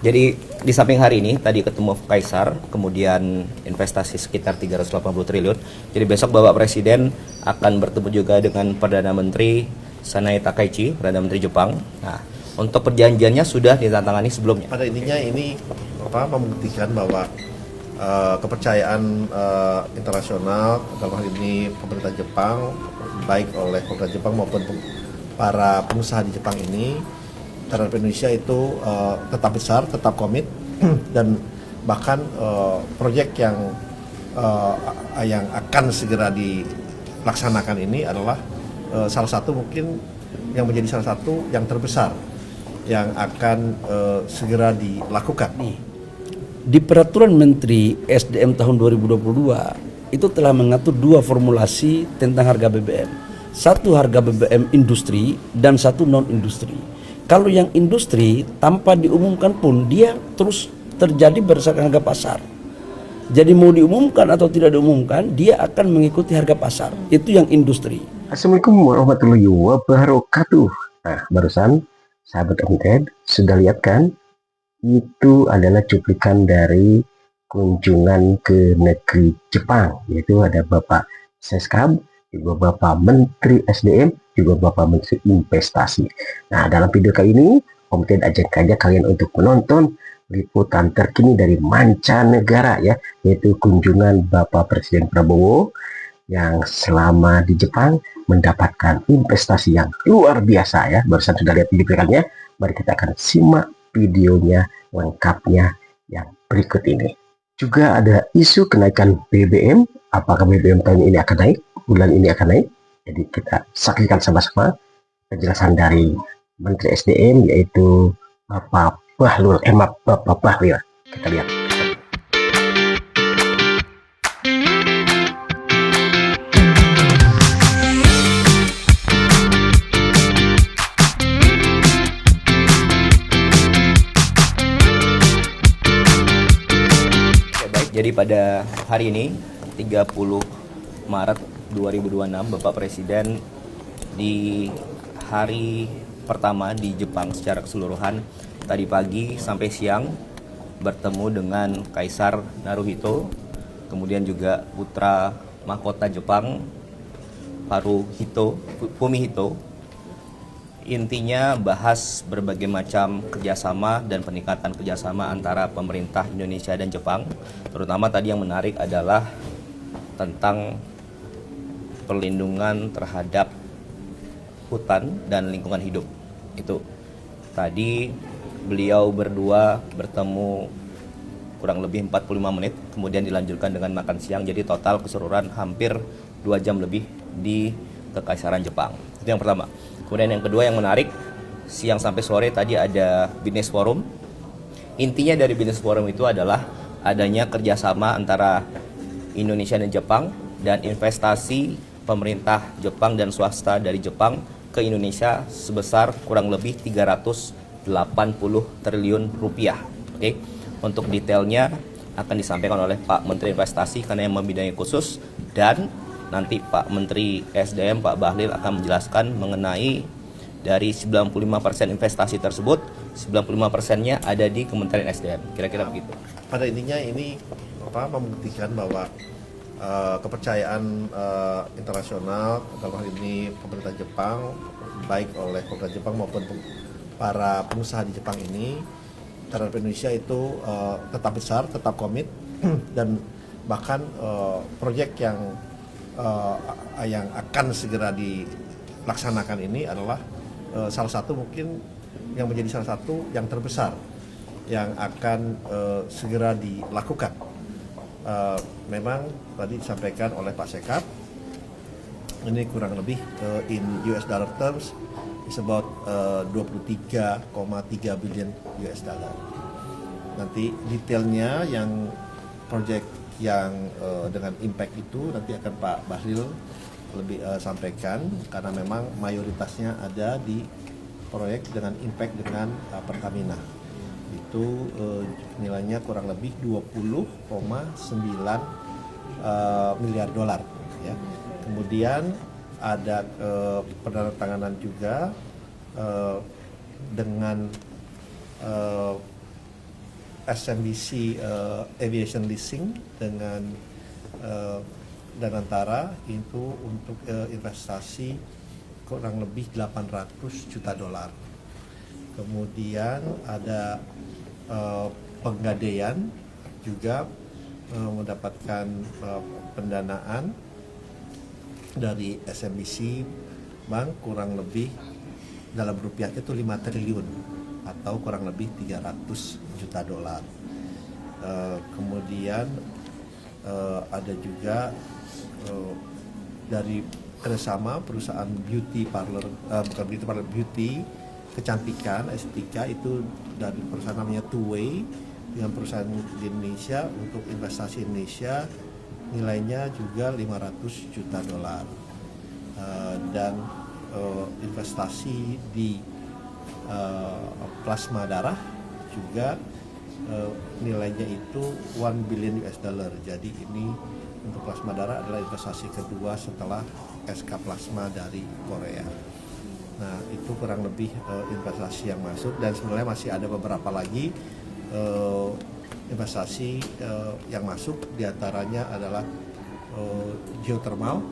Jadi di samping hari ini tadi ketemu Kaisar, kemudian investasi sekitar 380 triliun. Jadi besok Bapak Presiden akan bertemu juga dengan Perdana Menteri Sanae Takaichi, Perdana Menteri Jepang. Nah, untuk perjanjiannya sudah ditandatangani sebelumnya. Pada intinya ini membuktikan bahwa kepercayaan internasional dalam hal ini pemerintah Jepang, baik oleh pemerintah Jepang maupun para pengusaha di Jepang ini terhadap Indonesia itu tetap besar, tetap komit dan bahkan proyek yang akan segera dilaksanakan ini adalah salah satu mungkin yang menjadi salah satu yang terbesar yang akan segera dilakukan. Di Peraturan Menteri SDM tahun 2022 itu telah mengatur dua formulasi tentang harga BBM. Satu harga BBM industri dan satu non industri. Kalau yang industri tanpa diumumkan pun dia terus terjadi berdasarkan harga pasar. Jadi mau diumumkan atau tidak diumumkan dia akan mengikuti harga pasar. Itu yang industri. Assalamualaikum warahmatullahi wabarakatuh. Nah, barusan sahabat Om sudah lihat kan? Itu adalah cuplikan dari kunjungan ke negeri Jepang, yaitu ada Bapak Seskab, juga Bapak Menteri SDM, juga Bapak Menteri Investasi. Nah, dalam video kali ini Om Ted ajak kalian untuk menonton liputan terkini dari mancanegara ya, yaitu kunjungan Bapak Presiden Prabowo yang selama di Jepang mendapatkan investasi yang luar biasa ya. Barusan sudah lihat cuplikannya, mari kita akan simak videonya lengkapnya yang berikut ini. Juga ada isu kenaikan BBM, apakah BBM tahun ini akan naik, bulan ini akan naik. Jadi kita saksikan sama-sama penjelasan dari Menteri SDM yaitu Bapak Bahlil. Bapak Bahlil. Kita lihat. Jadi pada hari ini 30 Maret 2026 Bapak Presiden di hari pertama di Jepang secara keseluruhan tadi pagi sampai siang bertemu dengan Kaisar Naruhito, kemudian juga putra mahkota Jepang Fumihito. Intinya bahas berbagai macam kerjasama dan peningkatan kerjasama antara pemerintah Indonesia dan Jepang. Terutama tadi yang menarik adalah tentang perlindungan terhadap hutan dan lingkungan hidup. Itu tadi beliau berdua bertemu kurang lebih 45 menit, kemudian dilanjutkan dengan makan siang. Jadi total keseluruhan hampir 2 jam lebih di Kekaisaran Jepang. Itu yang pertama. Kemudian yang kedua yang menarik, siang sampai sore tadi ada Business Forum. Intinya dari Business Forum itu adalah adanya kerjasama antara Indonesia dan Jepang dan investasi pemerintah Jepang dan swasta dari Jepang ke Indonesia sebesar kurang lebih 380 triliun rupiah. Oke. Untuk detailnya akan disampaikan oleh Pak Menteri Investasi karena yang membidangi khusus, dan nanti Pak Menteri SDM Pak Bahlil akan menjelaskan mengenai dari 95% investasi tersebut, 95%-nya ada di Kementerian SDM. Kira-kira begitu. Pada intinya ini membuktikan bahwa kepercayaan internasional dalam hal ini pemerintah Jepang, baik oleh pemerintah Jepang maupun para pengusaha di Jepang ini terhadap Indonesia itu tetap besar, tetap komit dan bahkan proyek yang akan segera dilaksanakan ini adalah salah satu mungkin yang menjadi salah satu yang terbesar yang akan segera dilakukan. Memang tadi disampaikan oleh Pak Sekap, ini kurang lebih in US dollar terms is about 23,3 billion US dollar. Nanti detailnya yang proyek yang dengan impact itu nanti akan Pak Bahlil lebih sampaikan, karena memang mayoritasnya ada di proyek dengan impact dengan Pertamina. Itu nilainya kurang lebih 20,9 miliar dolar ya. Kemudian ada penandatanganan juga dengan SMBC Aviation Leasing dengan Danantara itu untuk investasi kurang lebih 800 juta dolar. Kemudian ada Pegadaian juga mendapatkan pendanaan dari SMBC Bank kurang lebih dalam rupiah itu 5 triliun atau kurang lebih 300 juta dolar. Kemudian ada juga dari kerjasama perusahaan beauty parlor, bukan beauty parlor, beauty kecantikan estetika itu dari perusahaan namanya Two Way dengan perusahaan di Indonesia untuk investasi Indonesia nilainya juga 500 juta dolar. Dan investasi di plasma darah juga nilainya itu 1 billion US dollar. Jadi ini untuk plasma darah adalah investasi kedua setelah SK Plasma dari Korea. Nah, itu kurang lebih investasi yang masuk, dan sebenarnya masih ada beberapa lagi investasi yang masuk, diantaranya adalah geothermal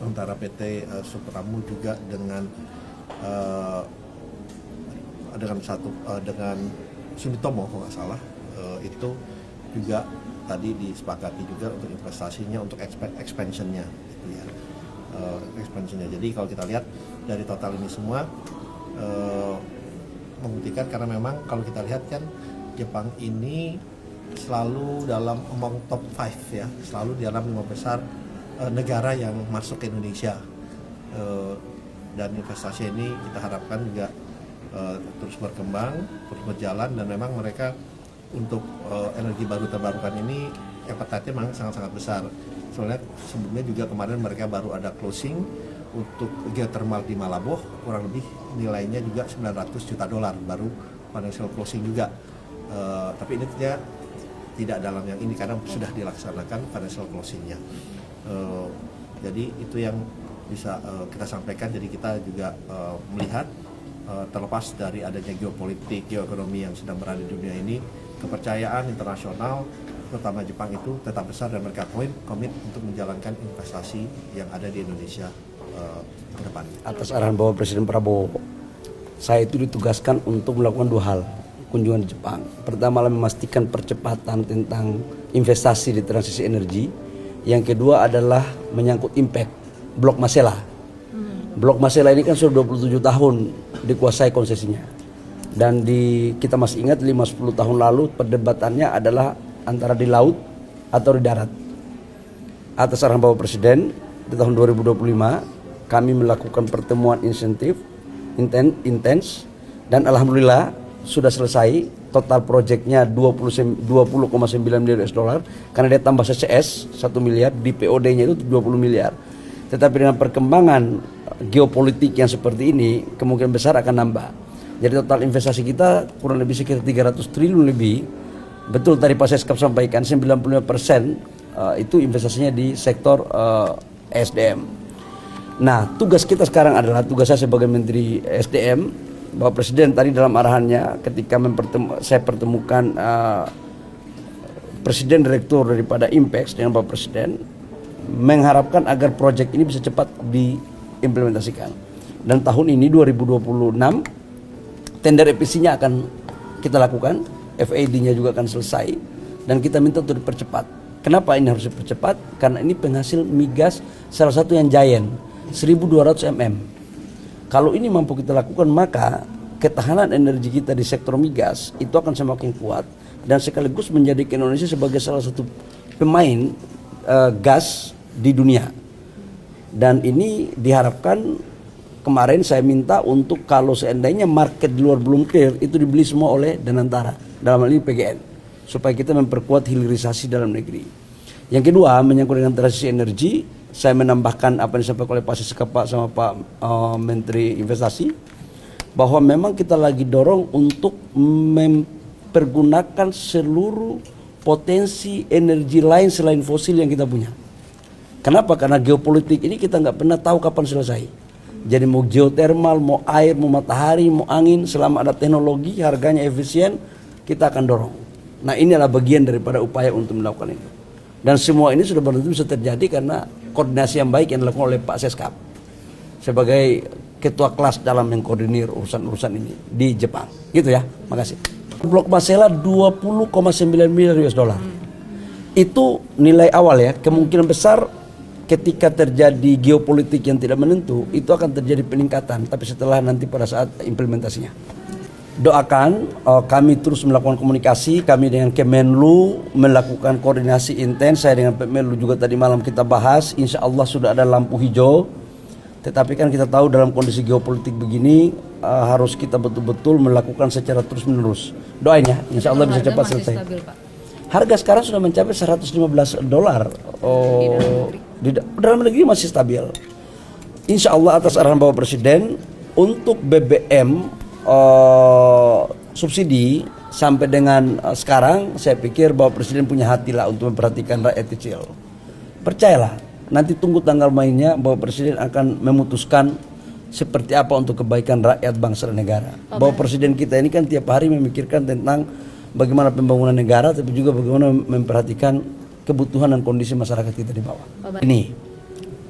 antara PT Supramu juga dengan Sumitomo kalau nggak salah, itu juga tadi disepakati juga untuk investasinya untuk expansionnya gitu ya. Expansionnya. Jadi kalau kita lihat dari total ini semua membuktikan, karena memang kalau kita lihat kan Jepang ini selalu dalam among top 5 ya, selalu di dalam 5 besar negara yang masuk ke Indonesia, dan investasi ini kita harapkan juga terus berkembang, terus berjalan, dan memang mereka untuk energi baru terbarukan ini appetite-nya memang sangat-sangat besar. Soalnya sebelumnya juga kemarin mereka baru ada closing untuk geothermal di Malabo, kurang lebih nilainya juga 900 juta dolar, baru financial closing juga. Tapi ini tidak dalam yang ini karena sudah dilaksanakan financial closingnya. Jadi itu yang bisa kita sampaikan. Jadi kita juga melihat terlepas dari adanya geopolitik, geoekonomi yang sedang berada di dunia ini, kepercayaan internasional terutama Jepang itu tetap besar, dan mereka komit untuk menjalankan investasi yang ada di Indonesia ke depan. Atas arahan Bapak Presiden Prabowo, saya itu ditugaskan untuk melakukan 2 hal kunjungan di Jepang. Pertama adalah memastikan percepatan tentang investasi di transisi energi. Yang kedua adalah menyangkut impact Blok Masela. Blok Masela ini kan sudah 27 tahun dikuasai konsesinya. Dan kita masih ingat 5-10 tahun lalu perdebatannya adalah antara di laut atau di darat. Atas arahan Bapak Presiden, di tahun 2025 kami melakukan pertemuan insentif intens, dan alhamdulillah sudah selesai. Total proyeknya 20,9 miliar US dollar, karena dia tambah CCS 1 miliar, di POD-nya itu 20 miliar. Tetapi dengan perkembangan geopolitik yang seperti ini, kemungkinan besar akan nambah. Jadi total investasi kita kurang lebih sekitar 300 triliun lebih. Betul tadi Pak Seskap sampaikan 95% itu investasinya di sektor SDM. Nah, tugas kita sekarang adalah, tugas saya sebagai Menteri SDM, Bapak Presiden tadi dalam arahannya ketika saya pertemukan Presiden Direktur daripada Impex dengan Bapak Presiden, mengharapkan agar proyek ini bisa cepat diimplementasikan. Dan tahun ini 2026 tender EPC-nya akan kita lakukan, FID-nya juga akan selesai, dan kita minta untuk dipercepat. Kenapa ini harus dipercepat? Karena ini penghasil migas salah satu yang giant, 1200 mm. Kalau ini mampu kita lakukan, maka ketahanan energi kita di sektor migas itu akan semakin kuat, dan sekaligus menjadikan Indonesia sebagai salah satu pemain gas di dunia. Dan ini diharapkan, kemarin saya minta untuk kalau seandainya market di luar belum clear, itu dibeli semua oleh Danantara, dalam hal ini PGN, supaya kita memperkuat hilirisasi dalam negeri. Yang kedua, menyangkut dengan transisi energi, saya menambahkan apa yang disampaikan oleh Pak Seskap sama Pak Menteri Investasi, bahwa memang kita lagi dorong untuk mempergunakan seluruh potensi energi lain selain fosil yang kita punya. Kenapa? Karena geopolitik ini kita nggak pernah tahu kapan selesai. Jadi mau geothermal, mau air, mau matahari, mau angin, selama ada teknologi, harganya efisien, kita akan dorong. Nah, ini adalah bagian daripada upaya untuk melakukan itu. Dan semua ini sudah benar-benar bisa terjadi karena koordinasi yang baik yang dilakukan oleh Pak Seskap sebagai ketua kelas dalam mengkoordinir urusan-urusan ini di Jepang. Gitu ya, makasih. Blok Masela 20,9 miliar US dollar. Itu nilai awal ya, kemungkinan besar ketika terjadi geopolitik yang tidak menentu, itu akan terjadi peningkatan, tapi setelah nanti pada saat implementasinya. Doakan, kami terus melakukan komunikasi, kami dengan Kemenlu melakukan koordinasi intens, saya dengan Kemenlu juga tadi malam kita bahas, insya Allah sudah ada lampu hijau, tetapi kan kita tahu dalam kondisi geopolitik begini, harus kita betul-betul melakukan secara terus menerus. Doain ya, insya Allah bisa cepat selesai. Stabil, Pak. Harga sekarang sudah mencapai $115. Di dalam negeri masih stabil. Insya Allah atas arahan Bapak Presiden untuk BBM subsidi sampai dengan sekarang, saya pikir Bapak Presiden punya hati lah untuk memperhatikan rakyat kecil. Percayalah, nanti tunggu tanggal mainnya, Bapak Presiden akan memutuskan seperti apa untuk kebaikan rakyat bangsa dan negara. Bapak Presiden kita ini kan tiap hari memikirkan tentang bagaimana pembangunan negara, tapi juga bagaimana memperhatikan kebutuhan dan kondisi masyarakat kita di bawah. Ini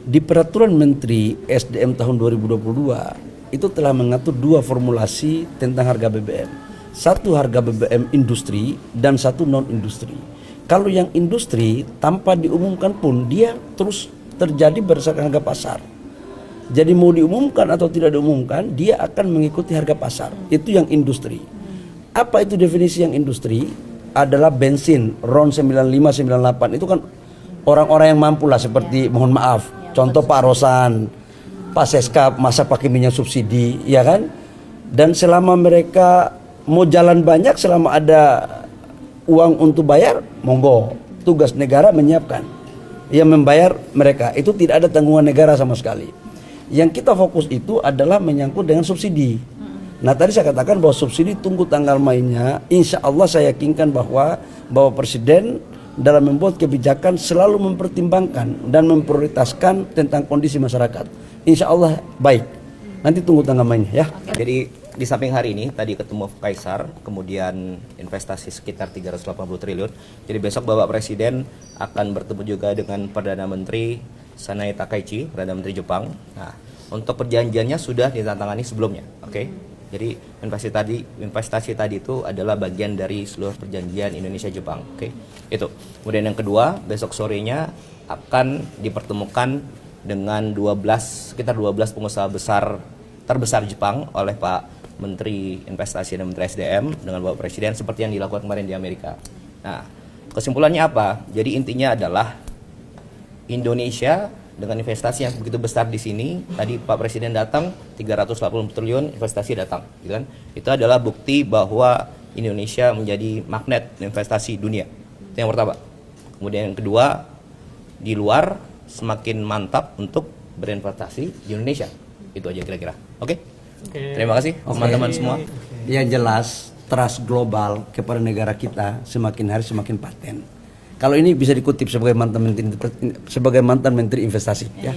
di peraturan Menteri SDM tahun 2022 itu telah mengatur dua formulasi tentang harga BBM. Satu harga BBM industri dan satu non industri. Kalau yang industri tanpa diumumkan pun dia terus terjadi berdasarkan harga pasar. Jadi mau diumumkan atau tidak diumumkan, dia akan mengikuti harga pasar. Itu yang industri. Apa itu definisi yang industri? Adalah bensin RON 95, 98. Itu kan orang-orang yang mampu lah, seperti mohon maaf, contoh Pak Rosan, Pak Seskap, masa pakai minyak subsidi, ya kan? Dan selama mereka mau jalan banyak, selama ada uang untuk bayar, monggo. Tugas negara menyiapkan. Yang membayar mereka, itu tidak ada tanggungan negara sama sekali. Yang kita fokus itu adalah menyangkut dengan subsidi. Nah, tadi saya katakan bahwa subsidi tunggu tanggal mainnya. Insya Allah saya yakinkan bahwa Bapak Presiden dalam membuat kebijakan selalu mempertimbangkan dan memprioritaskan tentang kondisi masyarakat. Insya Allah baik. Nanti tunggu tanggal mainnya ya. Jadi di samping hari ini tadi ketemu Kaisar, kemudian investasi sekitar 380 triliun. Jadi besok Bapak Presiden akan bertemu juga dengan Perdana Menteri Sanae Takaichi, Perdana Menteri Jepang. Nah, untuk perjanjiannya sudah ditandatangani sebelumnya. Oke. Jadi investasi tadi itu adalah bagian dari seluruh perjanjian Indonesia Jepang. Oke. Itu. Kemudian yang kedua, besok sorenya akan dipertemukan dengan sekitar 12 pengusaha terbesar Jepang oleh Pak Menteri Investasi dan Menteri SDM dengan Bapak Presiden seperti yang dilakukan kemarin di Amerika. Nah, kesimpulannya apa? Jadi intinya adalah Indonesia dengan investasi yang begitu besar di sini, tadi Pak Presiden datang 380 triliun investasi datang, gitu kan? Itu adalah bukti bahwa Indonesia menjadi magnet investasi dunia. Itu yang pertama. Kemudian yang kedua, di luar semakin mantap untuk berinvestasi di Indonesia. Itu aja kira-kira. Oke? Terima kasih teman-teman semua. Yang jelas trust global kepada negara kita semakin hari semakin paten. Kalau ini bisa dikutip sebagai mantan menteri investasi ya.